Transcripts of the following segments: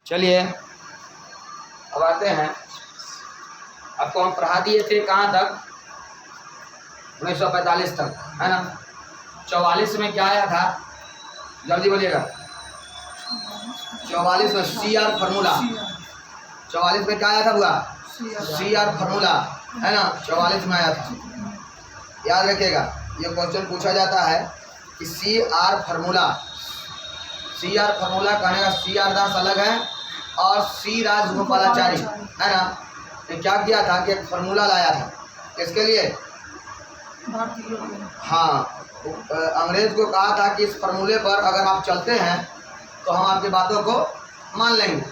चलिए अब आते हैं। आपको हम पढ़ा दिए थे कहाँ तक, 1945 तक, है ना। 44 में क्या आया था, जल्दी बोलिएगा। 44 में CR फार्मूला। 44 में क्या आया था बुआ, CR फार्मूला, है ना। 44 में आया था, याद रखिएगा। ये क्वेश्चन पूछा जाता है कि CR फार्मूला कहने का CR दास अलग है और C राजगोपालाचारी, है ना। ने क्या किया था कि एक फार्मूला लाया था, किसके लिए, हाँ, अंग्रेज को कहा था कि इस फार्मूले पर अगर आप चलते हैं तो हम आपकी बातों को मान लेंगे।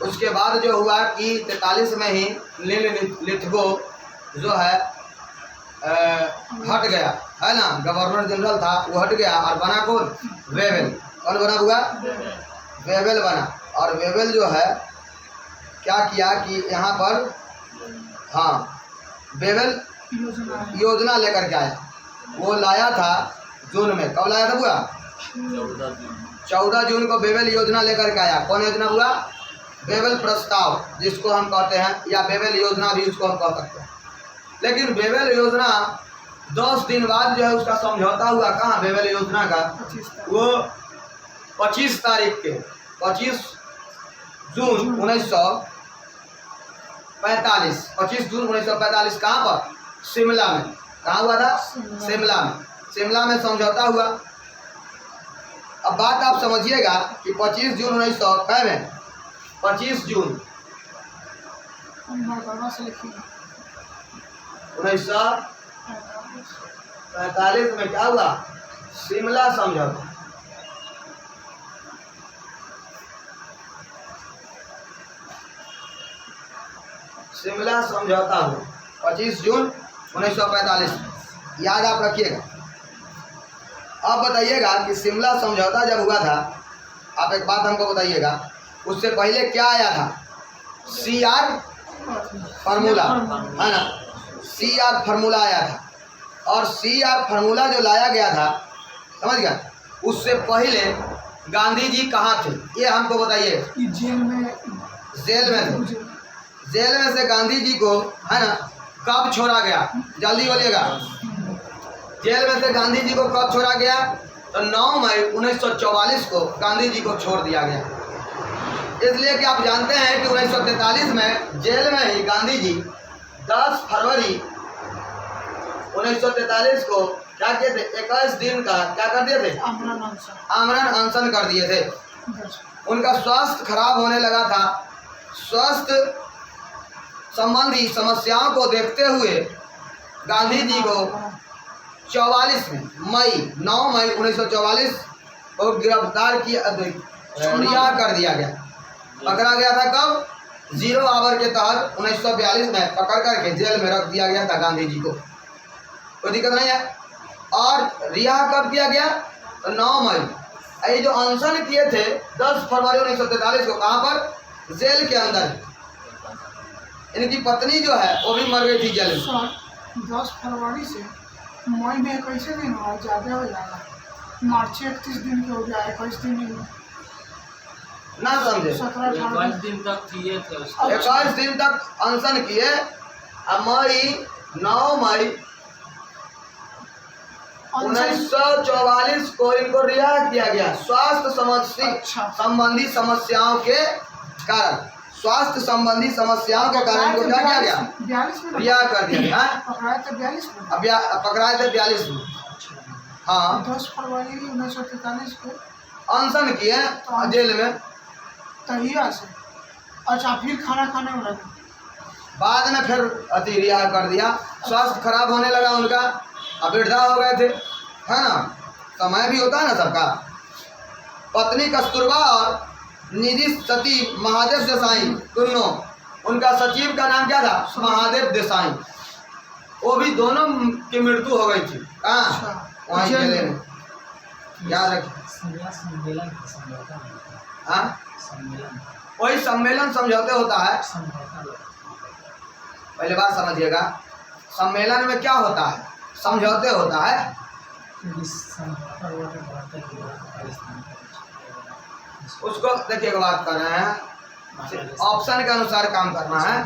उसके बाद जो हुआ कि 43 में ही लिथगो जो है हट गया, है ना। गवर्नर जनरल था वो हट गया और बना कौन, वेवेल। कौन बना हुआ, वेवेल बना। और वेवेल जो है क्या किया कि यहाँ पर, हाँ, वेवेल योजना लेकर के आया। वो लाया था जून में, कब लाया था हुआ, 14 जून को वेवेल योजना लेकर के आया। कौन योजना हुआ, वेवेल प्रस्ताव जिसको हम कहते हैं, या वेवेल योजना भी उसको हम कह सकते हैं। लेकिन वेवेल योजना 10 दिन बाद जो है उसका समझौता हुआ। कहाँ, वेवेल योजना का वो 25 तारीख के 25 जून 1945, 25 जून 1945 कहाँ पर, शिमला में। कहाँ हुआ था, शिमला में समझौता हुआ। अब बात आप समझिएगा कि 25 जून 25 जून 1945 में क्या हुआ, शिमला समझौता। शिमला समझौता हुआ 25 जून 1945, याद आप रखिएगा। अब बताइएगा कि शिमला समझौता जब हुआ था, आप एक बात हमको बताइएगा, उससे पहले क्या आया था, CR फार्मूला, है ना। CR फार्मूला आया था। और CR फार्मूला जो लाया गया था, समझ गया, उससे पहले गांधी जी कहाँ थे, ये हमको बताइए। जेल में से गांधी जी को, है ना, कब छोड़ा गया, जल्दी बोलिएगा। जेल में से गांधी जी को कब छोड़ा गया, तो 9 मई 1944 को गांधी जी को छोड़ दिया गया। इसलिए कि आप जानते हैं कि 1943 में जेल में ही गांधी जी 10 फरवरी 1943 को क्या किए थे, 21 दिन का क्या कर दिए थे, आमरण अनशन कर दिए थे। उनका स्वास्थ्य खराब होने लगा था। स्वास्थ्य संबंधी समस्याओं को देखते हुए गांधी जी को 44 में 9 मई 1944 को गिरफ्तार किया, रिहा कर दिया गया। पकड़ा गया था कब, 0 आवर के तहत 1942 में पकड़ करके जेल में रख दिया गया था गांधी जी को, कोई दिक्कत नहीं है। और रिहा कब किया गया, तो 9 मई। ये जो अनशन किए थे 10 फरवरी 1943 को, कहाँ पर, जेल के अंदर। इनकी पत्नी जो है वो भी मर गई थी जेल में। 10 फरवरी से मई में 21 दिन हुआ, ज़्यादा हो जाएगा। मार्च 31 दिन के हो जाए, 21 दिन ना समझे, 17-18 दिन तक किए थे। 21 दिन तक अनशन किए। अब 9 मई 1944 को इनको रिहा किया गया स्वास्थ्य संबंधी समस्याओं के कारण। स्वास्थ्य संबंधी समस्याओं के कारण इनको क्या किया गया, 42 में रिहा कर दिया गया। पकड़ाए थे 42 में, पकड़ाए थे 42 में, हाँ। 10 फरवरी 1943 को अनशन किए जेल में। तहिया से अच्छा, फिर खाना खाने में लगे, बाद में फिर रिहा कर दिया। स्वास्थ्य खराब होने लगा उनका, अब वृद्धा हो गए थे, है ना, समय भी होता है ना सबका। पत्नी कस्तूरबा और निधि सचिव महादेव देसाई, दोनों, उनका सचिव का नाम क्या था, महादेव देसाई, वो भी दोनों की मृत्यु हो गई थी। कहाँ, वहीं जेल में, याद रखिए। हाँ, वही सम्मेलन समझौते होता है। पहले बात समझिएगा, सम्मेलन में क्या होता है, समझौते होता है। उसको देखिए बात कर रहे हैं, ऑप्शन के अनुसार काम करना है,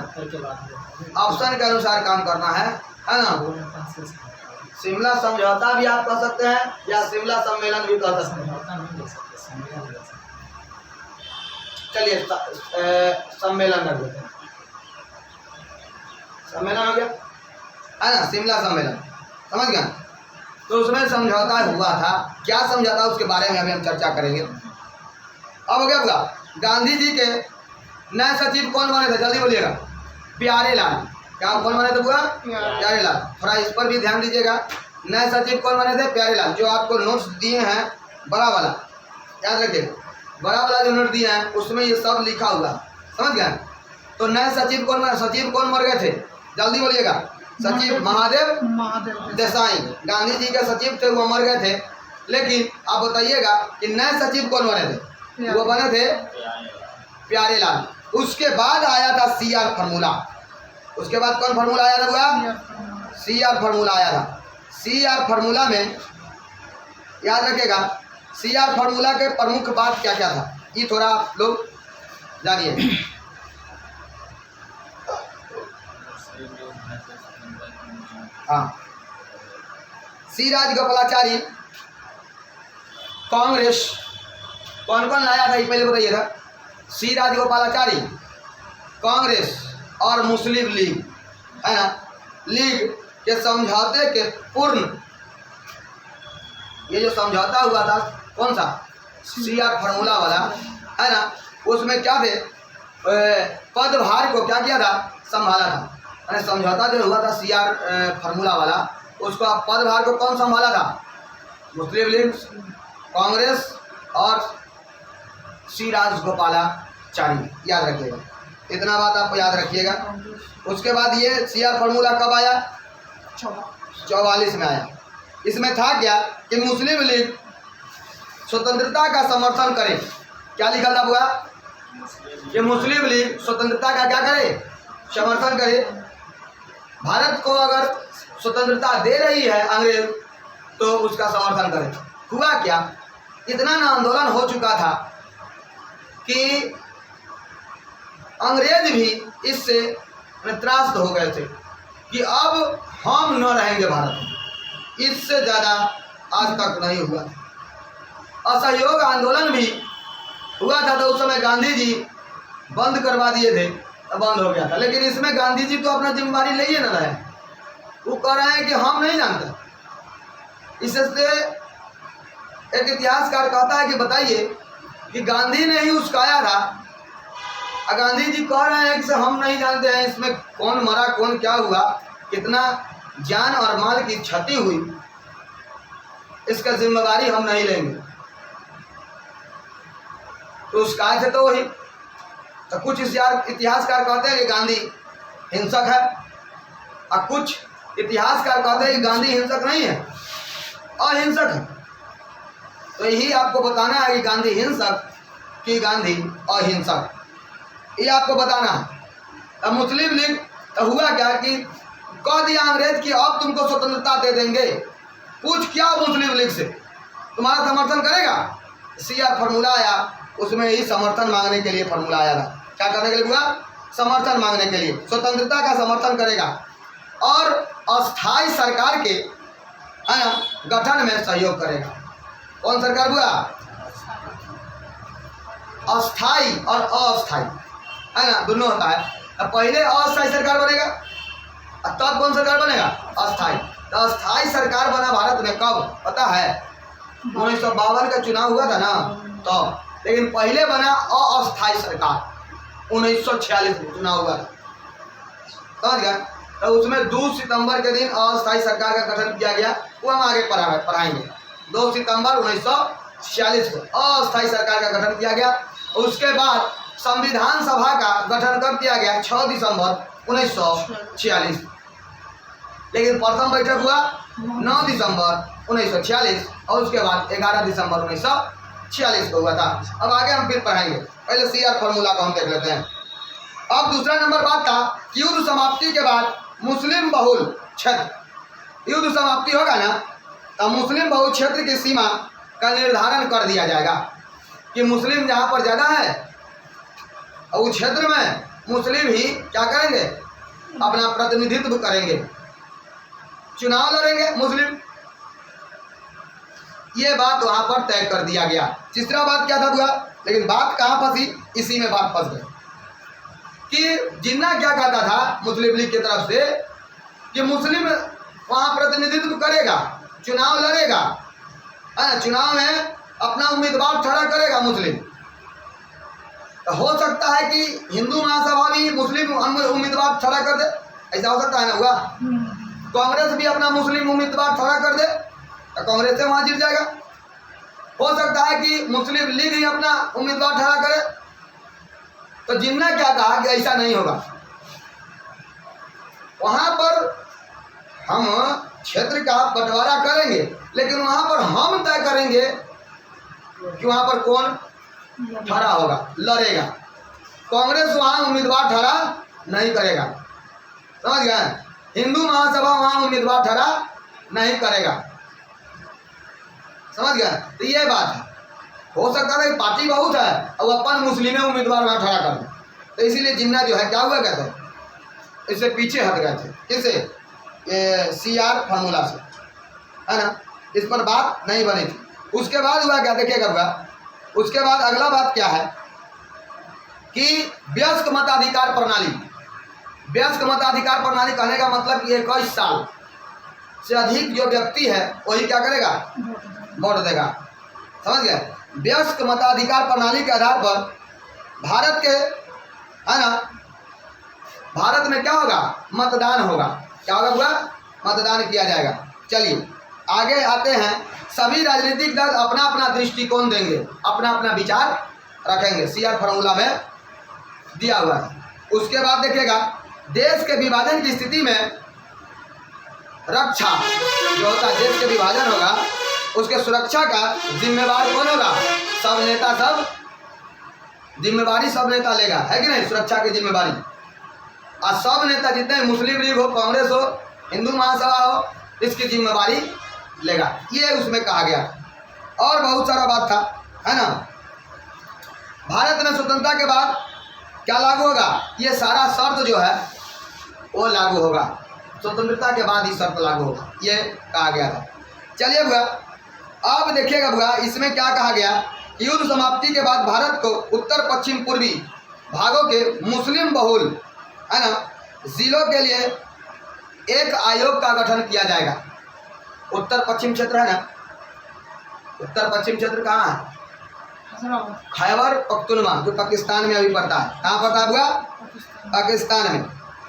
ऑप्शन के अनुसार काम करना है ना। शिमला समझौता भी आप कह सकते हैं या शिमला सम्मेलन भी कह सकते हैं। चलिए सम्मेलन रख देते हैं, सम्मेलन हो गया है ना, शिमला सम्मेलन, समझ गए। तो उसमें समझौता हुआ था, क्या समझौता उसके बारे में अभी हम चर्चा करेंगे। अब हो गया पूरा। गांधी जी के नए सचिव कौन बने थे, जल्दी बोलिएगा। प्यारेलाल। क्या कौन बने थे पूरा? प्यारेलाल। थोड़ा इस पर भी ध्यान दीजिएगा। नए सचिव कौन बने थे? प्यारेलाल। जो आपको नोट्स दिए हैं बड़ा वाला, याद रखिएगा, बड़ा वाला जो नोट दिए हैं उसमें ये सब लिखा हुआ, समझ गए। तो नए सचिव कौन बने, सचिव कौन मर गए थे, जल्दी बोलिएगा। सचिव महादेव देसाई, गांधी जी के सचिव थे, वो मर गए थे। लेकिन आप बताइएगा कि नए सचिव कौन बने थे? वो बने थे प्यारेलाल। उसके बाद आया था CR फार्मूला। उसके बाद कौन फार्मूला आया था? हुआ CR फार्मूला आया था। CR फार्मूला में याद रखिएगा, CR फार्मूला के प्रमुख बात क्या क्या था, ये थोड़ा आप लोग जानिए। हाँ, सी राजगोपालाचारी कांग्रेस कौन कौन लाया था ये पहले बताइए था। सी राजगोपालाचारी, कांग्रेस और मुस्लिम लीग, है ना, लीग के समझौते के पूर्ण, ये जो समझौता हुआ था कौन सा, CR फार्मूला वाला, है ना, उसमें क्या थे, पदभार को क्या किया था, संभाला था। यानी समझौता जो हुआ था CR फार्मूला वाला, उसका पदभार को कौन संभाला था? मुस्लिम लीग, कांग्रेस और सी राजगोपालाचारी, याद रखिएगा, इतना बात आप याद रखिएगा। उसके बाद ये CR फार्मूला कब आया? 44 में आया। इसमें था क्या कि मुस्लिम लीग स्वतंत्रता का समर्थन करे। क्या लिखा था हुआ कि मुस्लिम लीग स्वतंत्रता का क्या करे, समर्थन करे। भारत को अगर स्वतंत्रता दे रही है अंग्रेज तो उसका समर्थन करे। हुआ क्या, इतना ना आंदोलन हो चुका था कि अंग्रेज भी इससे त्रस्त हो गए थे कि अब हम न रहेंगे भारत में। इससे ज़्यादा आज तक नहीं हुआ। असहयोग आंदोलन भी हुआ था, तो उस समय गांधी जी बंद करवा दिए थे, तो बंद हो गया था। लेकिन इसमें गांधी जी तो अपना जिम्मेदारी ले ही न रहे, वो कह रहे हैं कि हम नहीं जानते। इससे एक इतिहासकार कहता है कि बताइए कि गांधी ने ही उस्काया था, और गांधी जी कह रहे हैं कि हम नहीं जानते हैं इसमें कौन मरा, कौन क्या हुआ, कितना जान और माल की क्षति हुई, इसका जिम्मेदारी हम नहीं लेंगे। तो उसका थे तो वही। तो कुछ इतिहासकार कहते हैं कि गांधी हिंसक है, और कुछ इतिहासकार कहते हैं कि गांधी हिंसक नहीं है, अहिंसक है। तो यही आपको बताना है कि गांधी हिंसक कि गांधी अहिंसक, ये आपको बताना है। अब मुस्लिम लीग तो हुआ क्या कि कह दिया अंग्रेज कि अब तुमको स्वतंत्रता दे देंगे। पूछ क्या मुस्लिम लीग से, तुम्हारा समर्थन करेगा? CR फार्मूला आया, उसमें ही समर्थन मांगने के लिए फार्मूला आया था। क्या करने के लिए हुआ? समर्थन मांगने के लिए, स्वतंत्रता का समर्थन करेगा और अस्थाई सरकार के, है ना, गठन में सहयोग करेगा। कौन सरकार हुआ? अस्थाई और अस्थाई, है ना, दोनों होता है। अब पहले अस्थाई सरकार बनेगा, तब कौन सरकार बनेगा? अस्थाई। तो अस्थाई सरकार बना भारत में कब पता है? 1952 का चुनाव हुआ था ना, तो लेकिन पहले बना अस्थाई सरकार 1946 में चुनाव हुआ था, समझ गया। तो उसमें 2 सितंबर के दिन अस्थाई सरकार का गठन किया गया, वो हम आगे पढ़ाएंगे। 2 सितंबर 1946 को अस्थाई सरकार का गठन किया गया। उसके बाद संविधान सभा का गठन कर दिया गया 6 दिसंबर 1946। लेकिन प्रथम बैठक हुआ 9 दिसंबर 1946 और उसके बाद 11 दिसंबर 1946 को हुआ था। अब आगे हम फिर पढ़ाएंगे, पहले CR फार्मूला को हम देख लेते हैं। अब दूसरा नंबर बात था कि युद्ध समाप्ति के बाद मुस्लिम बहुल क्षेत्र, युद्ध समाप्ति होगा ना, तब मुस्लिम बहुल क्षेत्र की सीमा का निर्धारण कर दिया जाएगा। कि मुस्लिम जहाँ पर ज़्यादा है और उस क्षेत्र में मुस्लिम ही क्या करेंगे, अपना प्रतिनिधित्व करेंगे, चुनाव लड़ेंगे मुस्लिम। ये बात वहाँ पर तय कर दिया गया। तीसरा बात क्या था बुआ, लेकिन बात कहाँ फंसी, इसी में बात फंस गई कि जिन्ना क्या कहता था मुस्लिम लीग की तरफ से कि मुस्लिम वहाँ प्रतिनिधित्व करेगा, चुनाव लड़ेगा, चुनाव में अपना उम्मीदवार खड़ा करेगा मुस्लिम। तो हो सकता है कि हिंदू महासभा भी मुस्लिम उम्मीदवार खड़ा कर दे, ऐसा हो सकता है ना हुआ। कांग्रेस भी अपना मुस्लिम उम्मीदवार खड़ा कर दे तो कांग्रेस से वहाँ जीत जाएगा। हो सकता है कि मुस्लिम लीग ही अपना उम्मीदवार खड़ा करे। तो जिन्ना क्या कहा कि ऐसा नहीं होगा, वहाँ पर हम क्षेत्र का बंटवारा करेंगे, लेकिन वहाँ पर हम तय करेंगे कि वहाँ पर कौन खड़ा होगा, लड़ेगा। कांग्रेस वहाँ उम्मीदवार खड़ा नहीं करेगा, समझ गए। हिंदू महासभा वहाँ उम्मीदवार खड़ा नहीं करेगा, समझ गए। तो ये बात है। हो सकता है पार्टी बहुत है और अपन मुस्लिम उम्मीदवार वहाँ खड़ा कर दें, तो इसीलिए जिन्ना जो है क्या हुआ कहते हैं, इससे पीछे हट गए थे। किससे, ये CR फार्मूला से, है ना। इस पर बात नहीं बनी थी। उसके बाद हुआ क्या, देखिएगा हुआ। उसके बाद अगला बात क्या है कि वयस्क मताधिकार प्रणाली। वयस्क मताधिकार प्रणाली कहने का मतलब कि 21 साल से अधिक जो व्यक्ति है वही क्या करेगा, वोट देगा, समझ गए। वयस्क मताधिकार प्रणाली के आधार पर भारत के, है ना, भारत में क्या होगा, मतदान होगा। क्या होगा हुआ, मतदान किया जाएगा। चलिए आगे आते हैं। सभी राजनीतिक दल अपना अपना दृष्टिकोण देंगे, अपना अपना विचार रखेंगे, CR फार्मूला में दिया हुआ है। उसके बाद देखिएगा, देश के विभाजन की स्थिति में रक्षा जो होता है, देश के विभाजन होगा उसके सुरक्षा का जिम्मेवार कौन होगा, सब नेता, सब जिम्मेवारी सब नेता लेगा, है कि नहीं, सुरक्षा की जिम्मेवारी। और सब नेता जितने मुस्लिम लीग हो, कांग्रेस हो, हिंदू महासभा हो, इसकी जिम्मेवारी लेगा, ये उसमें कहा गया। और बहुत सारा बात था, है ना। भारत में स्वतंत्रता के बाद क्या लागू होगा, ये सारा शर्त जो है वो लागू होगा, स्वतंत्रता के बाद ही शर्त लागू होगा, ये कहा गया था। चलिए बुआ, अब देखिएगा बुआ, इसमें क्या कहा गया, युद्ध समाप्ति के बाद भारत को उत्तर पश्चिम पूर्वी भागों के मुस्लिम बहुल, है ना, जिलों के लिए एक आयोग का गठन किया जाएगा। उत्तर पश्चिम क्षेत्र है ना, उत्तर पश्चिम क्षेत्र कहाँ है, खैबर पख्तूनख्वा, जो पाकिस्तान में अभी पड़ता है। कहाँ पड़ता है बुआ, पाकिस्तान में,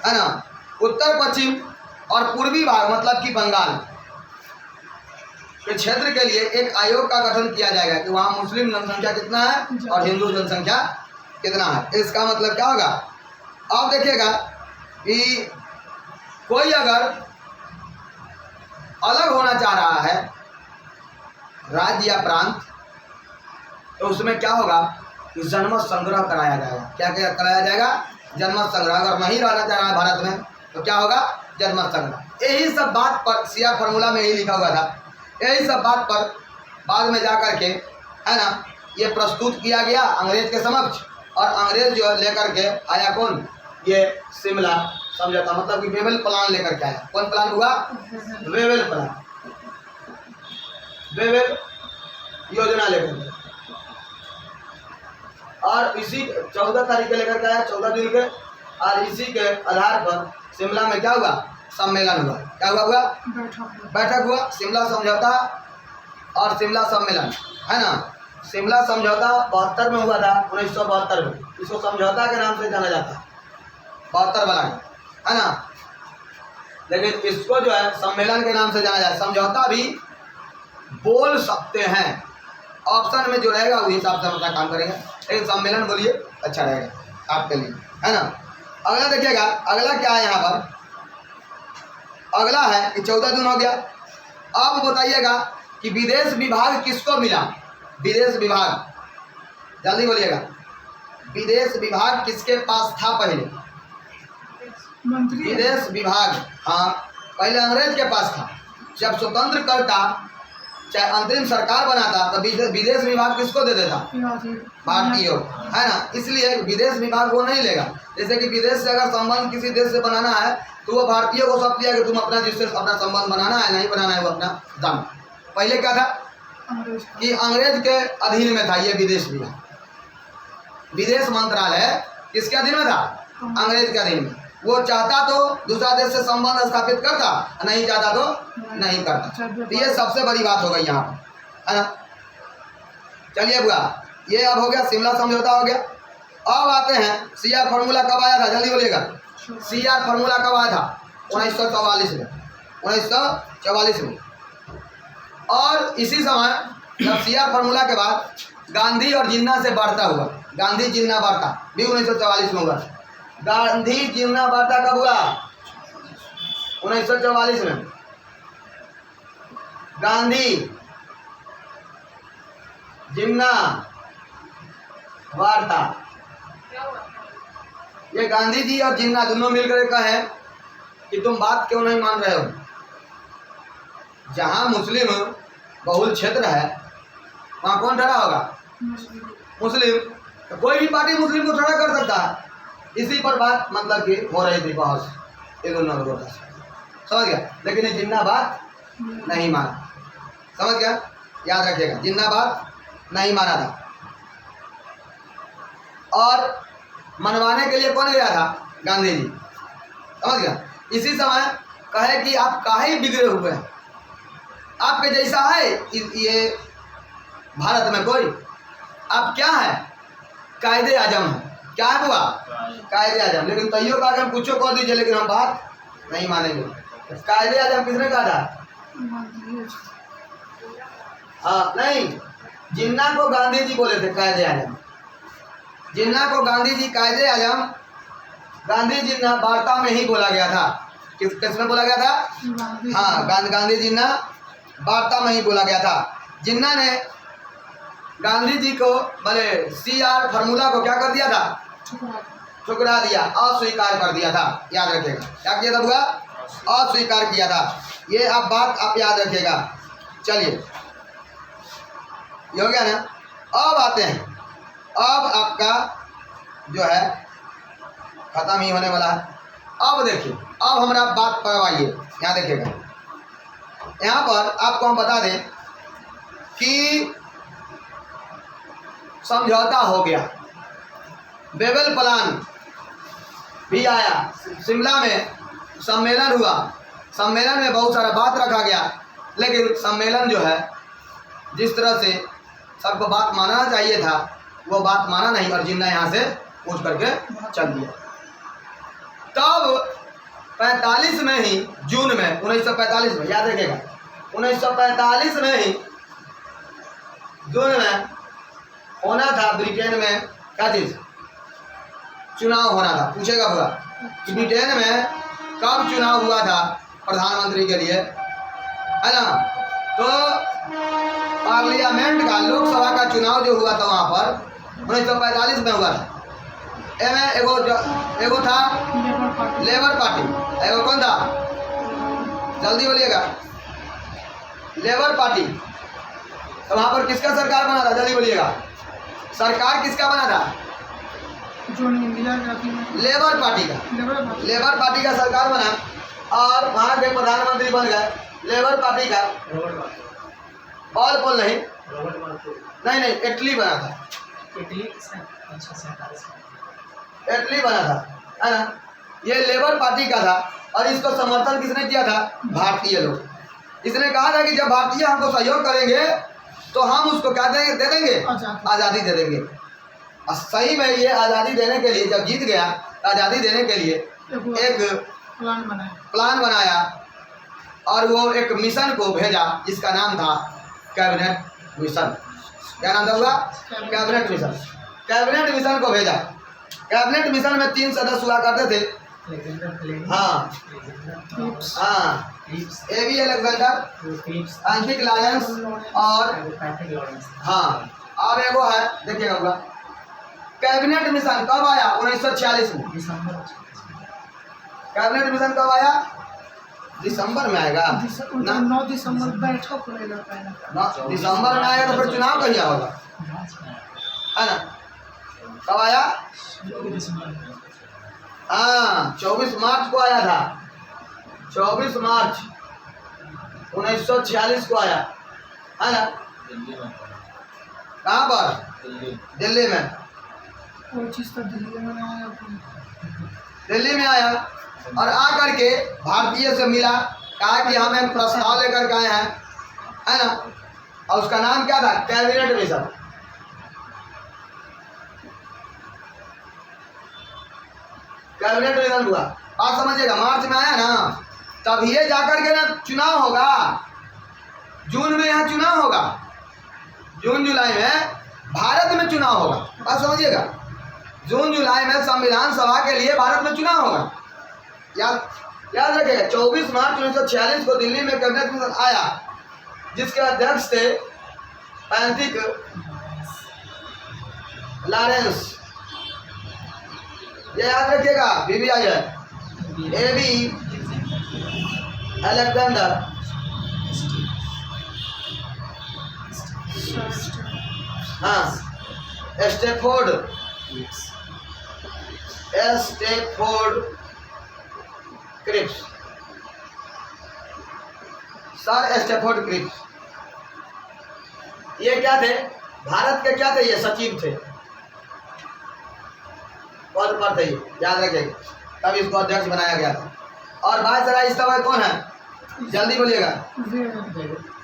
है ना। उत्तर पश्चिम और पूर्वी भाग मतलब कि बंगाल के क्षेत्र के लिए एक आयोग का गठन किया जाएगा कि वहाँ मुस्लिम जनसंख्या कितना है और हिंदू जनसंख्या कितना है। इसका मतलब क्या होगा, अब देखिएगा कि कोई अगर अलग होना चाह रहा है राज्य या प्रांत, तो उसमें क्या होगा कि जनमत संग्रह कराया जाएगा। क्या क्या कराया जाएगा, जनमत संग्रह। अगर नहीं रहना चाह रहा है भारत में तो क्या होगा, जनमत संग्रह। यही सब बात पर CR फार्मूला में यही लिखा हुआ था। यही सब बात पर बाद में जा कर के, है ना, ये प्रस्तुत किया गया अंग्रेज के समक्ष। और अंग्रेज जो लेकर के आया कौन, ये शिमला समझौता, मतलब कि वेवेल प्लान लेकर के आया। कौन प्लान हुआ, वेवेल प्लान, वेवेल योजना लेकर के। और इसी 14 तारीख के लेकर के आया, 14 दिन के। और इसी के आधार पर शिमला में क्या हुआ, सम्मेलन हुआ। क्या हुआ, बैठक हुआ, शिमला समझौता और शिमला सम्मेलन, है ना। शिमला समझौता 72 में हुआ था, 1972 में। इसको समझौता के नाम से जाना जाता है, 72 वाला, है ना। लेकिन इसको जो है सम्मेलन के नाम से जाना जाए। समझौता भी बोल सकते हैं, ऑप्शन में जो रहेगा उस हिसाब से हम अपना काम करेंगे, लेकिन सम्मेलन बोलिए अच्छा रहेगा आपके लिए, है ना। अगला देखिएगा, अगला क्या है यहाँ पर, अगला है कि 14 दिन हो गया। अब बताइएगा कि विदेश विभाग किसको मिला, विदेश विभाग, जल्दी बोलिएगा, विदेश विभाग किसके पास था पहले, विदेश विभाग, हाँ, पहले अंग्रेज के पास था। जब स्वतंत्र करता चाहे अंतरिम सरकार बनाता तो विदेश विभाग किसको दे देता? भारतीयों, है ना। इसलिए विदेश विभाग वो नहीं लेगा। जैसे कि विदेश से अगर संबंध किसी देश से बनाना है तो वो भारतीयों को सौंप दिया कि तुम अपना जिससे अपना संबंध बनाना है, नहीं बनाना है वो अपना दाम। पहले क्या था कि अंग्रेज के अधीन में था ये विदेश विभाग। विदेश मंत्रालय किसके अधीन में था? अंग्रेज के अधीन में। वो चाहता तो दूसरा देश से संबंध स्थापित करता, नहीं चाहता तो नहीं करता। तो ये सबसे बड़ी बात हो गई यहाँ पर, है ना। चलिए बुआ, ये अब हो गया, शिमला समझौता हो गया। अब आते हैं CR फार्मूला कब आया था? जल्दी बोलिएगा। CR फार्मूला कब आया था? 1944 में। 1944 में। और इसी समय जब CR फार्मूला के बाद गांधी और जिन्ना से वार्ता हुआ, गांधी जिन्ना वार्ता भी 1944 में हुआ। गांधी जिन्ना वार्ता कब हुआ? 1944 में। गांधी जिन्ना वार्ता, ये गांधी जी और जिन्ना दोनों मिलकर कहे कि तुम बात क्यों नहीं मान रहे हो। जहां मुस्लिम बहुल क्षेत्र है वहां कौन ठहरा होगा? मुस्लिम। तो कोई भी पार्टी मुस्लिम को खड़ा कर सकता है। इसी पर बात मतलब कि हो रही थी बहस ये दोनों लोगों का, समझ गया। लेकिन ये जिन्ना बात नहीं माना, समझ गया, याद रखिएगा, जिन्ना बात नहीं माना था। और मनवाने के लिए कौन गया था? गांधी जी, समझ गया। इसी समय कहे कि आप काहे बिगड़े हुए हैं, आपके जैसा है ये भारत में कोई? आप क्या है? कायदे आजम है। क्या है बुआ? कायदे आजम। लेकिन तैयो का हम कुछ कह दीजिए लेकिन हम बात नहीं मानेंगे। कायदे आजम किसने कहा था? हाँ, नहीं, जिन्ना को गांधी जी बोले थे कायदे आजम। जिन्ना को गांधी जी कायदे आजम, गांधी जिन्ना वार्ता में ही बोला गया था। किसमें बोला गया था? हाँ, गांधी जिन्ना वार्ता में ही बोला गया था। जिन्ना ने गांधी जी को बोले CR फार्मूला को क्या कर दिया था? ठुकरा दिया, अस्वीकार कर दिया था। याद रखिएगा, क्या किया था बुआ? अस्वीकार किया था। ये आप बात आप याद रखिएगा। चलिए, ये हो गया ना। अब आते हैं, अब आपका जो है खत्म ही होने वाला है। अब देखिए, अब हमारा बात करवाइए, यहाँ देखिएगा। यहाँ पर आपको हम बता दें कि समझौता हो गया, बेबल प्लान भी आया, शिमला में सम्मेलन हुआ। सम्मेलन में बहुत सारा बात रखा गया, लेकिन सम्मेलन जो है जिस तरह से सबको बात मानना चाहिए था वो बात माना नहीं और जिन्ना यहाँ से पूछ करके चल दिया। तब 45 में ही, जून में 1945 में, याद रखिएगा 1945 में ही जून में होना था ब्रिटेन में क्या चीज? चुनाव होना था। पूछेगा हुआ कि ब्रिटेन में कब चुनाव हुआ था प्रधानमंत्री के लिए, है ना। तो पार्लियामेंट का, लोकसभा का चुनाव जो हुआ था वहाँ पर 1945 में हुआ था। एगो था लेबर पार्टी, एगो कौन था? जल्दी बोलिएगा। Labour party. तो वहाँ पर किसका सरकार बना था? जल्दी बोलिएगा। सरकार किसका बना था? लेबर पार्टी का। लेबर पार्टी का सरकार बना और वहाँ के प्रधानमंत्री बन गए लेबर पार्टी का। और नहीं, नहीं, इटली बना था। इटली बना था, है ना। ये लेबर पार्टी का था और इसको समर्थन किसने किया था? भारतीय लोग। इसने कहा था कि जब भारतीय हमको सहयोग करेंगे तो हम उसको क्या देंगे? दे देंगे, आज़ादी दे देंगे। और सही में ये आज़ादी देने के लिए जब जीत गया, आज़ादी देने के लिए एक प्लान बनाया और वो एक मिशन को भेजा जिसका नाम था कैबिनेट मिशन। क्या नाम था उसका? Cabinet mission. कैबिनेट मिशन को भेजा। कैबिनेट मिशन में 3 सदस्य हुआ करते थे। हाँ, A.V. अलेक्जेंडर, एंथिक लायंस और हाँ, और एगो है, देखिएगा होगा। कैबिनेट मिशन कब आया? 1946 में। कैबिनेट मिशन कब आया? दिसंबर में आएगा ना? 9 दिसंबर बैठक खुलेगा पहले। 9 दिसंबर में आएगा तो फिर चुनाव कहिया होगा, है ना? कब आया? हाँ 24 मार्च को आया था, 24 मार्च 1946 को आया, है ना? कहाँ पर? दिल्ली में। कोई चीज़ तो दिल्ली में आया, दिल्ली में आया और आ करके भारतीय से मिला, कहा कि हमें प्रस्ताव लेकर के आए हैं, है ना? और उसका नाम क्या था? Cabinet mission. कैबिनेट मिशन हुआ, बात समझिएगा। मार्च में आया ना, तब ये जाकर के ना चुनाव होगा, जून में यहाँ चुनाव होगा, जून जुलाई में भारत में चुनाव होगा, बात समझिएगा। जून जुलाई में संविधान सभा के लिए भारत में चुनाव होगा, याद रखिएगा। 24 मार्च 1946 को दिल्ली में कैबिनेट मिशन आया, जिसके अध्यक्ष थे पैंथिक लॉरेंस, ये याद रखिएगा। बीबीआई है एबी अलेक्जेंडर, हाँ Stafford Cripps, sir Stafford Cripps. ये क्या थे? भारत के क्या थे? ये सचिव थे, पद पर थे, याद रखिएगा। तब इसको अध्यक्ष बनाया गया था। और वायसराय इस समय कौन है? जल्दी बोलिएगा।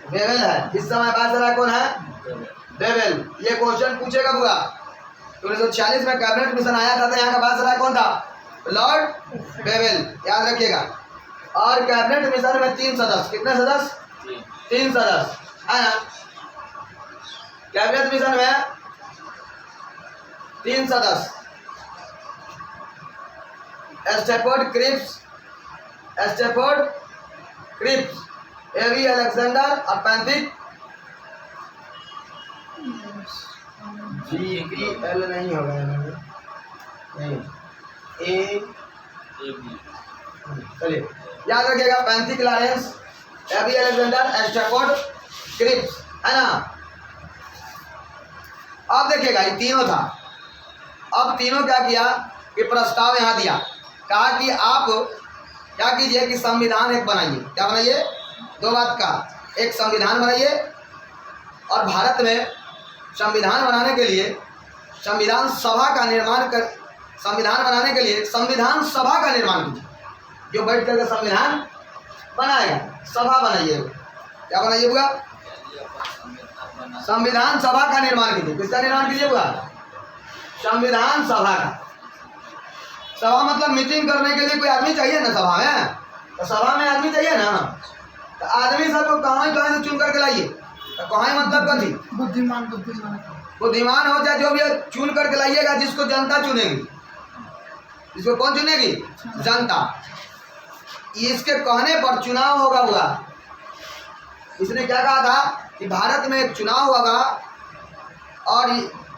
वेवेल है इस समय वायसराय। कौन है? वेवेल। ये क्वेश्चन पूछेगा बुआ। 1946 में कैबिनेट मिशन आया था, तो यहाँ का वायसराय कौन था? लॉर्ड वेवेल, याद रखिएगा। और कैबिनेट मिशन में 3 सदस्य, कितने सदस्य? 3 सदस्य, है ना? कैबिनेट मिशन में 3 सदस्य, स्टेफोर्ड क्रिप्स, एबी अलेक्जेंडर और पैंथिक GPL नहीं होगा, नहीं ए, चलिए याद रखिएगा। Pethick Lawrence, AV Alexander, Stafford Cripps, है ना? अब देखिएगा ये तीनों था। अब तीनों क्या किया कि प्रस्ताव यहाँ दिया, कहा कि आप क्या कीजिए कि संविधान एक बनाइए। क्या बनाइए? 2 बात का, एक संविधान बनाइए, और भारत में संविधान बनाने के लिए संविधान सभा का निर्माण कर, संविधान बनाने के लिए संविधान सभा का निर्माण कीजिए, जो बैठ करके संविधान बनाएगा। सभा बनाइए। क्या बनाइए बुआ? संविधान सभा का निर्माण कीजिए। किसका निर्माण कीजिए बुआ? संविधान सभा का। सभा मतलब मीटिंग करने के लिए कोई आदमी चाहिए ना सभा में, तो सभा में आदमी चाहिए ना, तो आदमी सबको कहाँ से चुन करके लाइए। तो कहाँ मतलब कथी? बुद्धिमान हो जाए जो भी चुन करके लाइएगा, जिसको जनता चुनेगी। इसको कौन चुनेगी? जनता। इसके कहने पर चुनाव होगा हुआ। इसने क्या कहा था कि भारत में एक चुनाव होगा और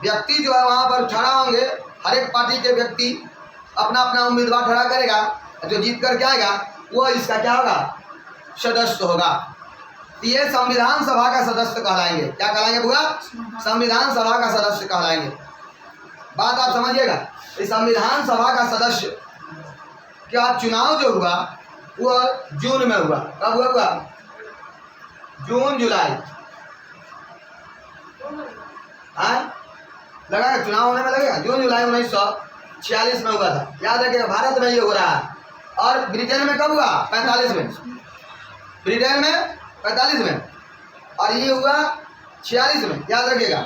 व्यक्ति जो है वहाँ पर खड़ा होंगे, हर एक पार्टी के व्यक्ति अपना अपना उम्मीदवार खड़ा करेगा, जो जीत करके आएगा वो इसका क्या होगा? सदस्य होगा। ये संविधान सभा का सदस्य कहलाएंगे। क्या कहलाएंगे बुआ? संविधान सभा का सदस्य कहलाएंगे। बात आप समझिएगा। इस संविधान सभा का सदस्य क्या चुनाव जो हुआ वो जून में हुआ। कब हुआ? जून जुलाई, लगा चुनाव होने में लगेगा। जून जुलाई 1946 में हुआ था, याद रखिएगा। भारत में ये हो रहा है। और ब्रिटेन में कब हुआ? 45 में। ब्रिटेन में 45 में, और ये हुआ 46 में, याद रखिएगा।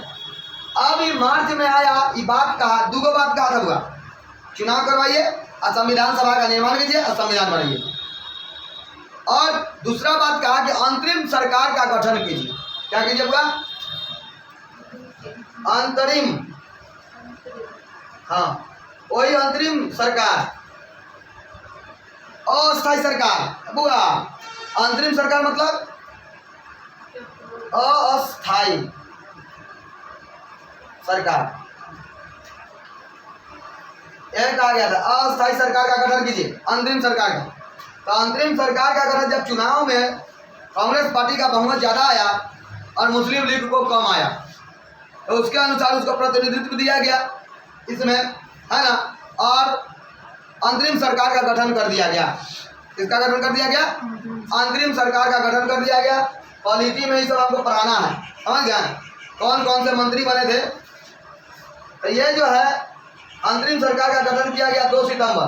अब ये मार्च में आया, ये बात कहा, 2 बात कहा था हुआ, चुनाव करवाइए और संविधान सभा का निर्माण कीजिए और संविधान बनाइए। और दूसरा बात कहा कि अंतरिम सरकार का गठन कीजिए। क्या कीजिए हुआ? अंतरिम, हाँ वही अंतरिम सरकार, अस्थायी सरकार बुआ। अंतरिम सरकार मतलब अस्थायी सरकार, यह कहा गया था। अस्थायी सरकार का गठन कीजिए, अंतरिम सरकार का। तो अंतरिम सरकार का गठन जब चुनाव में कांग्रेस पार्टी का बहुमत ज़्यादा आया और मुस्लिम लीग को कम आया, तो उसके अनुसार उसको प्रतिनिधित्व दिया गया इसमें, है ना। और अंतरिम सरकार का गठन कर दिया गया। किसका गठन कर दिया गया? अंतरिम सरकार का गठन कर दिया गया। पॉलिटी में ही सब आपको पढ़ाना है, समझ गए? कौन कौन से मंत्री बने थे। तो ये जो है अंतरिम सरकार का गठन किया गया 2 सितंबर।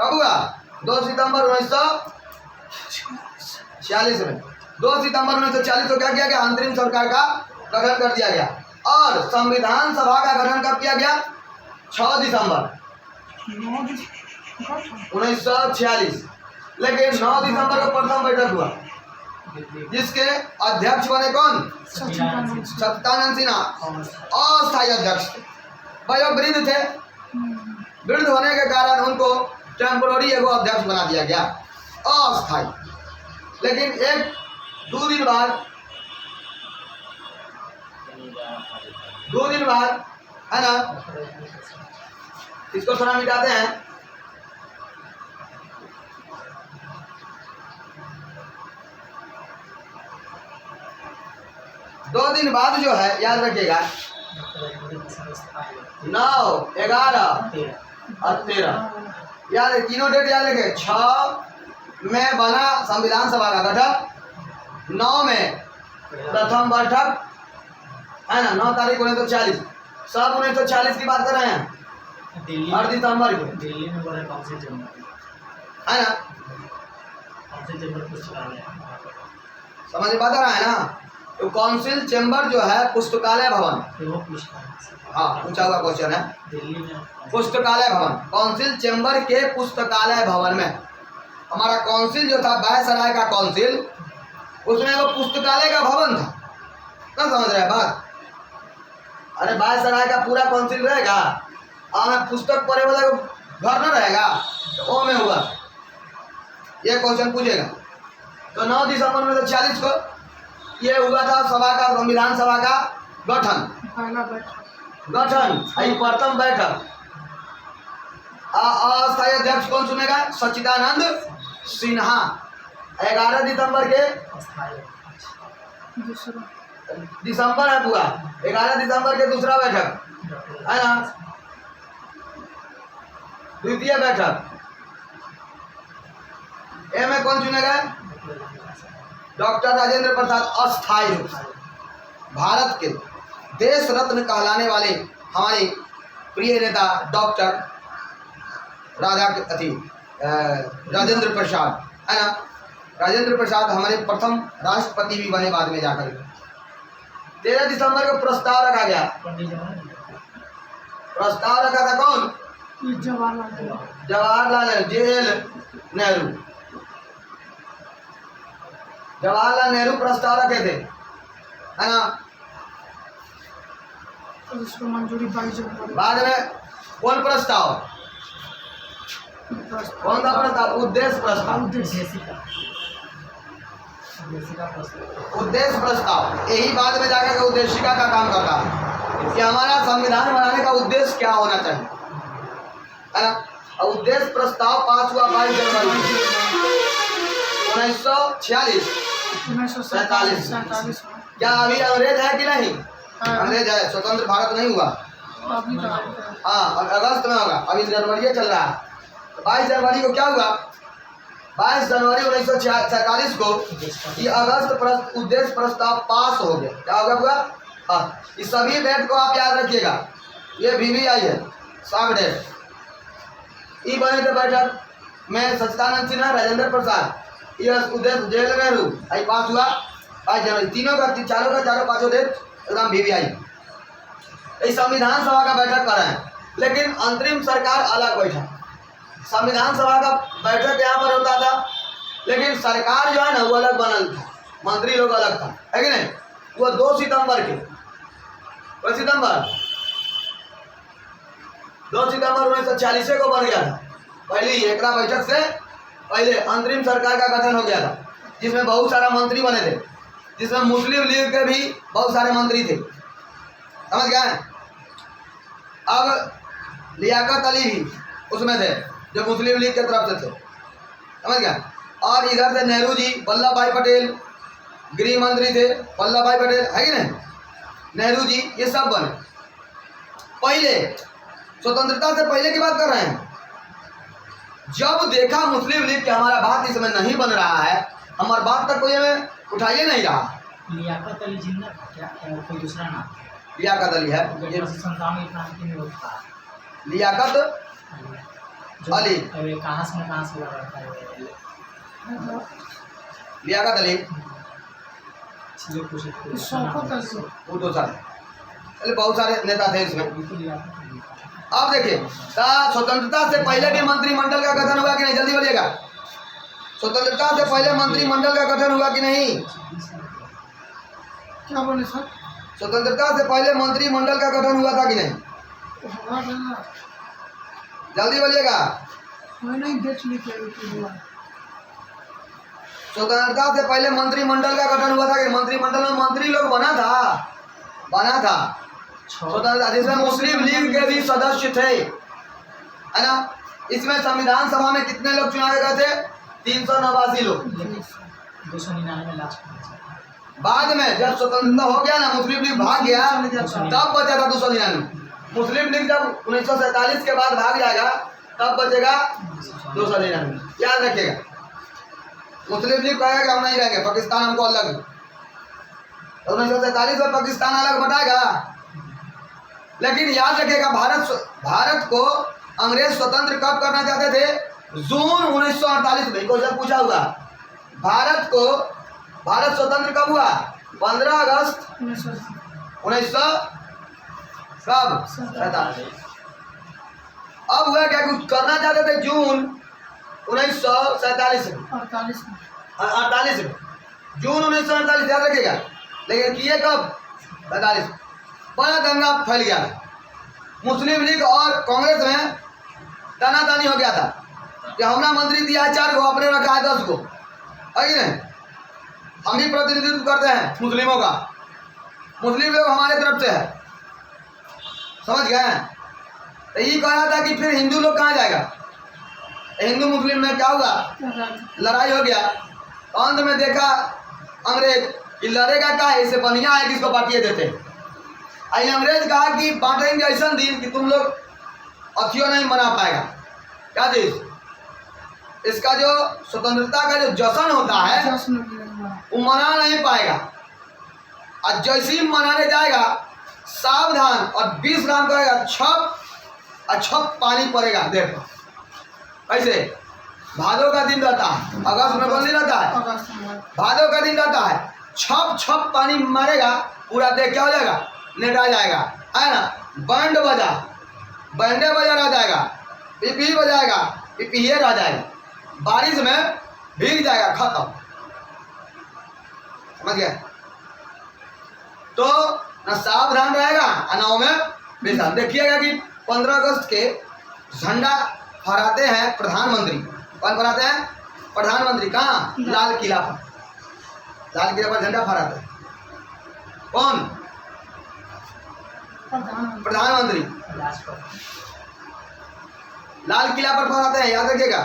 कब हुआ? 2 सितंबर 1946 में। 2 सितंबर 1940 को क्या किया गया? अंतरिम सरकार का गठन कर दिया गया। और संविधान सभा का गठन कब किया गया? 6 दिसंबर 1946। लेकिन 9 दिसंबर को प्रथम बैठक हुआ, जिसके अध्यक्ष बने कौन? सच्चिदानंद सिन्हा। अस्थायी अध्यक्ष थे, भाई वो वृद्ध थे। वृद्ध होने के कारण उनको टेम्पोररी एगो अध्यक्ष बना दिया गया, अस्थायी। लेकिन 2 दिन बाद है ना, इसको थोड़ा मिटाते हैं। दो दिन बाद जो है, याद रखिएगा, 9, 11 और 13, याद है, तीनों डेट याद रखे। 6 में बना संविधान सभा का गठन, 9 में प्रथम बैठक, है ना, 9 तारीख 1940। सब 1940 की बात कर रहे हैं, और दिसंबर की दिल्ली में बड़ा काउंसिल चैम्बर है ना, काउंसिल चैम्बर पुस्तकालय समझ बात आ रहा है ना। तो काउंसिल चैम्बर जो है पुस्तकालय भवन, वो पुस्तकालय, हाँ पूछा हुआ क्वेश्चन है, दिल्ली में पुस्तकालय भवन, काउंसिल चैम्बर के पुस्तकालय भवन में। हमारा काउंसिल जो था बायसराय का काउंसिल, उसमें वो पुस्तकालय का भवन था। क्या समझ रहे हैं बात? अरे बायसराय का पूरा काउंसिल रहेगा और पुस्तक पढ़े वाला घर न रहेगा, तो वो में हुआ ये क्वेश्चन पूछेगा। तो 9 दिसंबर 1940 को ये हुआ था सभा का, संविधान सभा का गठन। प्रथम बैठक। अस्थायी अध्यक्ष कौन चुनेगा? सच्चिदानंद सिन्हा। 11 दिसंबर के दिसंबर है पूरा, 11 दिसंबर के दूसरा बैठक, है ना, द्वितीय बैठक। ए में कौन चुनेगा? डॉक्टर राजेंद्र प्रसाद, अस्थायी रूप से। भारत के देश रत्न कहलाने वाले हमारे प्रिय नेता डॉक्टर राजेंद्र प्रसाद, है ना, राजेंद्र प्रसाद हमारे प्रथम राष्ट्रपति भी बने बाद में जाकर। 13 दिसंबर को प्रस्ताव रखा गया। प्रस्ताव रखा था कौन? जवाहरलाल नेहरू। जवाहरलाल नेहरू प्रस्ताव रखे थे, है ना। उसको मंजूरी 22 जनवरी। बाद में कौन प्रस्ताव? कौन सा प्रस्ताव? उद्देश्य प्रस्ताव। उद्देश्य प्रस्ताव यही बाद में जाकर के उद्देशिका का काम करता है कि हमारा संविधान बनाने का उद्देश्य क्या होना चाहिए, है ना। और उद्देश्य प्रस्ताव पास हुआ 22 जनवरी 1946। 1947। क्या अभी अंग्रेज है कि नहीं? अंग्रेज है, स्वतंत्र भारत नहीं हुआ। हाँ, और अगस्त में होगा, अभी जनवरी चल रहा है। तो 22 जनवरी को क्या हुआ? 22 जनवरी 1947 को ये अगस्त उद्देश्य प्रस्ताव पास हो गया। क्या होगा? हाँ, इस सभी डेट को आप याद रखिएगा, ये VVI है, सब डेट। ई बने थे बैठक में सच्चिदानंद सिन्हा, राजेंद्र प्रसाद, ये उद्देश्य जवाहरलाल नेहरू, आई पास हुआ 22 जनवरी। तीनों का चारों पांचों डेट एकदम VVI। इस संविधान सभा का बैठक कर रहे हैं, लेकिन अंतरिम सरकार अलग बैठा। संविधान सभा का बैठक यहाँ पर होता था, लेकिन सरकार जो है ना वो अलग बनल था, मंत्री लोग अलग था, है कि नहीं। वो 2 सितंबर के 2 सितंबर 1940 को बन गया था। पहली एक बैठक से पहले अंतरिम सरकार का गठन हो गया था, जिसमें बहुत सारा मंत्री बने थे, जिसमें मुस्लिम लीग के भी बहुत सारे मंत्री थे, समझ गए। अब लियाकत अली भी उसमें थे, जो मुस्लिम लीग की तरफ से थे। समझ गया। और इधर से नेहरू जी, वल्लभ भाई पटेल गृह मंत्री थे, वल्लभ भाई पटेल है कि नहीं, नेहरू जी, ये सब बने। पहले स्वतंत्रता से पहले की बात कर रहे हैं। जब देखा मुस्लिम लीग कि हमारा बात इसमें नहीं बन रहा है, हमारी बात तक कोई हमें उठाइए नहीं रहा। लियाकत अली जिन्ना क्या कोई दूसरा नाम? लियाकत अली है, ये लियाकत अली, कहाँ से लगा है? लियाकत अली शौकत अली, वो दो सारे, चलिए बहुत सारे नेता थे इसमें। अब देखिए, स्वतंत्रता से पहले भी मंत्रिमंडल का गठन हुआ कि नहीं, जल्दी बोलिएगा। स्वतंत्रता से पहले मंत्रिमंडल का गठन हुआ कि नहीं? क्या बोले सर? स्वतंत्रता से पहले मंत्रिमंडल का गठन हुआ था कि नहीं? हुआ था ना, जल्दी बोलिएगा। मैं नहीं देख लिखे हुआ। स्वतंत्रता से पहले मंत्रिमंडल का गठन हुआ था कि मंत्रिमंडल में मंत्री लोग बना था स्वतंत्रता, जिसमें मुस्लिम लीग के भी सदस्य थे, है ना। इसमें संविधान सभा में कितने लोग चुनावे गए थे? 389 लोग। 299 लास्ट। बाद में जब स्वतंत्रता हो गया ना, मुस्लिम लीग भाग गया, तब बचा था 299। मुस्लिम लीग जब 1947 के बाद भाग जाएगा, तब बचेगा 299। याद रखिएगा। मुस्लिम लीग कहेगा कि हम नहीं रहेंगे, पाकिस्तान हमको अलग। तो 1947 में पाकिस्तान अलग बनाएगा। लेकिन याद रखिएगा, भारत को अंग्रेज स्वतंत्र कब करना चाहते थे? जून 1948 में। क्वेश्चन पूछा हुआ, भारत स्वतंत्र कब हुआ? 15 अगस्त 1947। अब हुआ क्या, कुछ करना चाहते थे जून 1947 में, 48 में, जून 1948, याद रखिएगा। लेकिन किए कब? 47। बड़ा दंगा फैल गया था। मुस्लिम लीग और कांग्रेस में तनातनी हो गया था कि हमारा मंत्री दिया है 4 को, अपने रखा है 10 को, है कि नहीं। हम ही प्रतिनिधित्व करते हैं मुस्लिमों का, मुस्लिम लोग हमारे तरफ से है, समझ गए। तो ये कह रहा था कि फिर हिंदू लोग कहाँ जाएगा। हिंदू मुस्लिम में क्या हुआ? लड़ाई हो गया। अंत में देखा अंग्रेज कि लड़ेगा क्या है, इससे बढ़िया है किसको बांटिए देते। आई अंग्रेज कहा कि बांटेंगे ऐसा दिन कि तुम लोग अथियो नहीं मना पाएगा। क्या चीज? इसका जो स्वतंत्रता का जो जश्न होता है वो मना नहीं पाएगा। और जैसे ही मनाने जाएगा, सावधान, और 20 ग्राम करेगा, छप पानी पड़ेगा। देखो कैसे भादों का दिन रहता है, अगस्त में कौन दिन रहता है? भादों का दिन रहता है। छप पानी मारेगा, पूरा देख क्या हो जाएगा? नेटा जाएगा, है ना। बैंडे बजा रह जाएगा, पिपी बजाएगा, पिपीए रह जाएगा, बारिश में भीग जाएगा, खत्म। समझ गए। तो ना सावधान रहेगा, अनाव में बेसान। देखिएगा कि 15 अगस्त के झंडा फहराते हैं प्रधानमंत्री। कौन फहराते हैं? प्रधानमंत्री। कहाँ? लाल किला पर झंडा फहराते हैं। कौन? प्रधानमंत्री। लाल किला पर फहराते हैं, याद रखिएगा।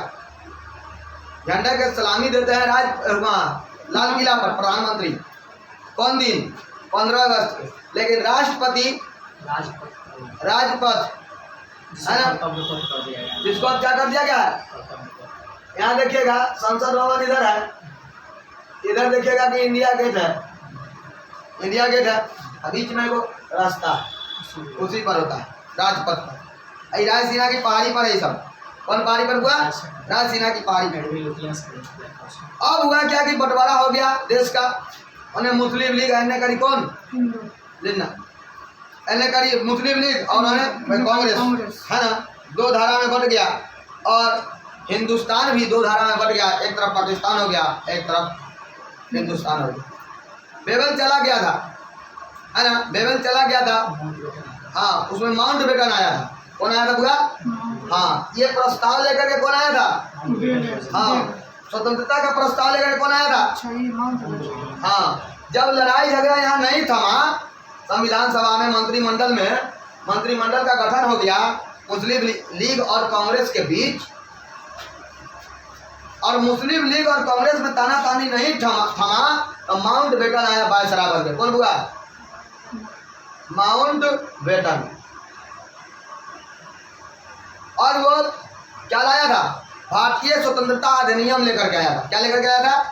झंडा के सलामी देते हैं लाल किला पर प्रधानमंत्री। कौन दिन? 15 अगस्त के। लेकिन राष्ट्रपति राजपथ, है ना, जिसको अब क्या कर दिया गया है? यहाँ देखिएगा संसद भवन इधर है, इधर देखिएगा कि इंडिया गेट है, इंडिया गेट है, बीच में वो रास्ता उसी पर होता है, राजपथ पर। रायसीना की पहाड़ी पर है सब। कौन पहाड़ी पर हुआ? रायसीना की पहाड़ी पर। अब हुआ क्या कि बंटवारा हो गया देश का। उन्हें मुस्लिम लीग एने करी, कौन? लिन्ना एने करी मुस्लिम लीग, और कांग्रेस, है ना। 2 धारा में बट गया, और हिंदुस्तान भी 2 धारा में बट गया। एक तरफ पाकिस्तान हो गया, एक तरफ हिंदुस्तान हो गया। बेबल चला गया था, है ना, बेबल चला गया था। हाँ, उसमें माउंट बेटन आया था। कौन आया था पूरा? हाँ, ये प्रस्ताव लेकर के कौन आया था? हाँ, स्वतंत्रता का प्रस्ताव लेकर के कौन आया था? हाँ, जब लड़ाई झगड़ा यहाँ नहीं थमा, संविधान सभा में मंत्रिमंडल का गठन हो गया मुस्लिम लीग और कांग्रेस के बीच। और मुस्लिम लीग और कांग्रेस में तानातानी नहीं थमा तो माउंट बेटन आया वायसराय बन गए। कौन हुआ? Mountbatten. और वो क्या लाया था? भारतीय स्वतंत्रता अधिनियम लेकर के आया था। क्या लेकर के आया था?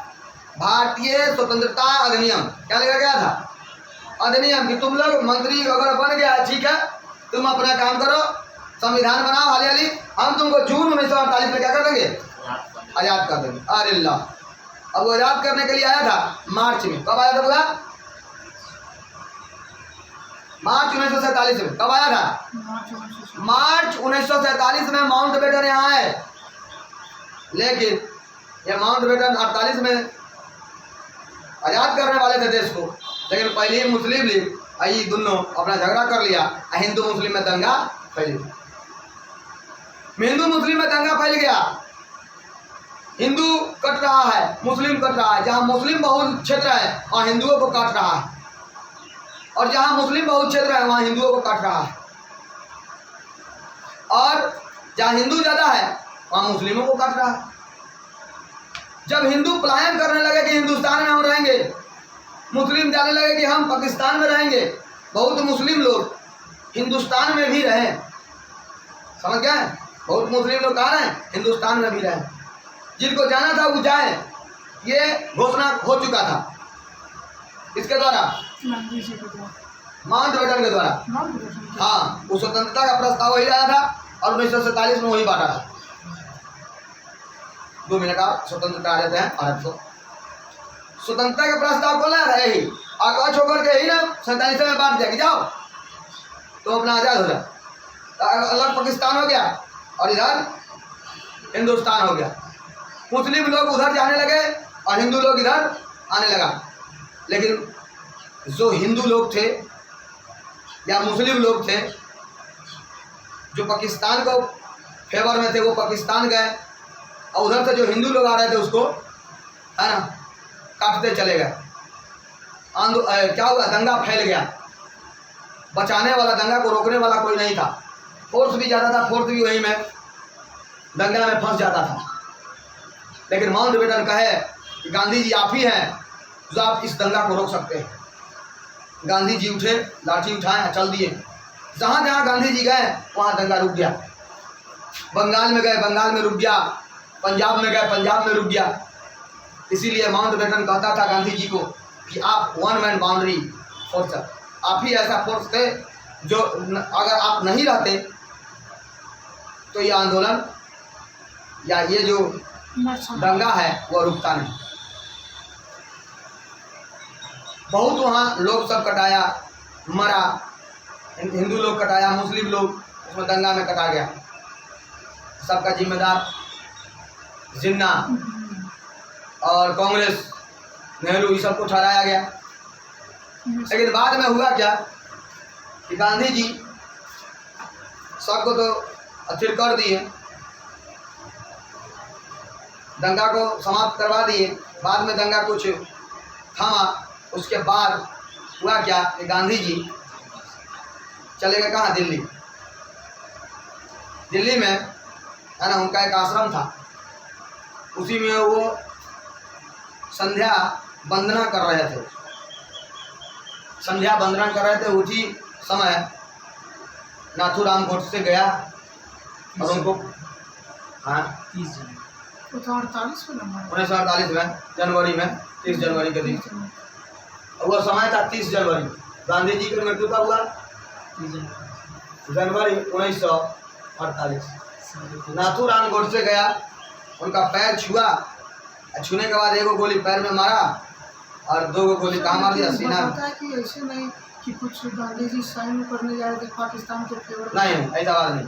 भारतीय स्वतंत्रता अधिनियम। क्या लेकर के आया था? अधिनियम कि तुम लोग मंत्री अगर बन गया, ठीक है, तुम अपना काम करो, संविधान बनाओ, हाली हाली हम तुमको जून 1948 में क्या कर देंगे? आजाद कर देंगे। अरे अल्लाह, अब वो आजाद करने के लिए आया था मार्च में। कब आया था पूरा? मार्च 1947 में। कब आया था? मार्च 1947 में माउंट बेटन यहाँ आए। लेकिन ये माउंट बेटन 48 में आजाद करने वाले थे देश को, लेकिन पहले ही मुस्लिम लीग आई दोनों अपना झगड़ा कर लिया, हिंदू मुस्लिम में दंगा फैल गया। हिंदू मुस्लिम में दंगा फैल गया, हिंदू कट रहा है, मुस्लिम कट रहा है। जहाँ मुस्लिम बहुल क्षेत्र है वहाँ हिंदुओं को काट रहा है, और जहाँ मुस्लिम बहुल क्षेत्र है वहाँ हिंदुओं को काट रहा है, और जहाँ हिंदू ज़्यादा है वहाँ मुस्लिमों को काट रहा है। जब हिंदू पलायन करने लगे कि हिंदुस्तान में हम रहेंगे, मुस्लिम जाने लगे कि हम पाकिस्तान में रहेंगे, बहुत मुस्लिम लोग हिंदुस्तान में भी रहे। समझ गए? बहुत मुस्लिम लोग कहाँ रहे? हिंदुस्तान में भी रहे। जिनको जाना था वो जाए, ये घोषणा हो चुका था। इसके द्वारा माउंट बेटन के द्वारा। हाँ, वो स्वतंत्रता का प्रस्ताव वही आया था और 1947 में वही बांटा था। 2 मिनट आप स्वतंत्रता आ जाते हैं भारत को। स्वतंत्रता का प्रस्ताव कौन लाया था? यही आकाश होकर के ही ना 47 में बांट दिया कि जाओ तो अपना आजाद हो जाए। अलग पाकिस्तान हो गया और इधर हिंदुस्तान हो गया। मुस्लिम लोग उधर जाने लगे और हिंदू लोग इधर आने लगा। लेकिन जो हिंदू लोग थे या मुस्लिम लोग थे जो पाकिस्तान को फेवर में थे, वो पाकिस्तान गए, और उधर से जो हिंदू लोग आ रहे थे उसको, है ना, काटते चले गए। क्या हुआ? दंगा फैल गया। बचाने वाला, दंगा को रोकने वाला कोई नहीं था। फोर्स भी ज़्यादा था, फोर्स भी वहीं में दंगा में फंस जाता था। लेकिन माउंट बेटन कहे कि गांधी जी आप ही हैं जो आप इस दंगा को रोक सकते हैं। गांधी जी उठे, लाठी उठाए, चल दिए। जहाँ जहाँ गांधी जी गए वहाँ दंगा रुक गया। बंगाल में गए, बंगाल में रुक गया। पंजाब में गए, पंजाब में रुक गया। इसीलिए माउंट बेटन कहता था गांधी जी को कि आप 1 मैन बाउंड्री फोर्स, आप ही ऐसा फोर्स थे जो अगर आप नहीं रहते तो ये आंदोलन या ये जो दंगा है वो रुकता नहीं। बहुत वहाँ लोग सब कटाया, मरा, हिंदू लोग कटाया, मुस्लिम लोग उसमें दंगा में कटा गया। सबका जिम्मेदार जिन्ना और कांग्रेस, नेहरू, ये सबको ठहराया गया। लेकिन बाद में हुआ क्या कि गांधी जी सबको तो अस्थिर कर दिए, दंगा को समाप्त करवा दिए। बाद में दंगा कुछ थमा। उसके बाद हुआ क्या कि गांधी जी चले गए कहाँ? दिल्ली। दिल्ली में, है ना, उनका एक आश्रम था, उसी में वो संध्या वंदना कर रहे थे। संध्या वंदना कर रहे थे, उसी समय नाथूराम गोडसे गया और उनको, हाँ, 1948 में जनवरी में 30 जनवरी के दिन, वह समय था 30 जनवरी। गांधी जी की मृत्यु कब हुआ? जनवरी 1948। नाथूराम गोडसे गया, उनका पैर छुआ, छूने के बाद 1 गोली पैर में मारा और 2 गोली कहाँ मार दिया? सीना में। कि ऐसे नहीं कि कुछ गांधी जी साइन करने जा रहे थे पाकिस्तान के फेवर, नहीं, ऐसा बात नहीं।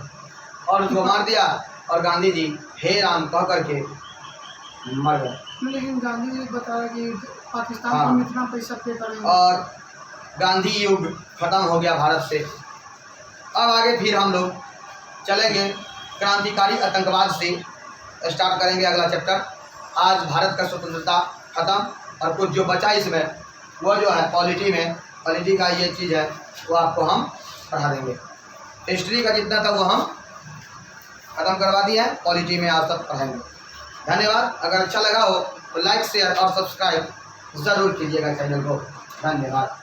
और उसको मार दिया और गांधी जी हे राम कह करके मर गए। लेकिन गांधी जी बताया कि पाकिस्तान हाँ, को इतना पैसा पे करेंगे और गांधी युग खत्म हो गया भारत से। अब आगे फिर हम लोग चलेंगे क्रांतिकारी आतंकवाद से, स्टार्ट करेंगे अगला चैप्टर। आज भारत का स्वतंत्रता खत्म और कुछ जो बचा इसमें वो जो है पॉलिटी में, पॉलिटी का ये चीज़ है वो आपको हम पढ़ा देंगे। हिस्ट्री का जितना था वो हम खत्म करवा दिया है, पॉलिटी में आप सब पढ़ाएंगे। धन्यवाद। अगर अच्छा लगा हो तो लाइक शेयर और सब्सक्राइब ज़रूर कीजिएगा चैनल को। धन्यवाद।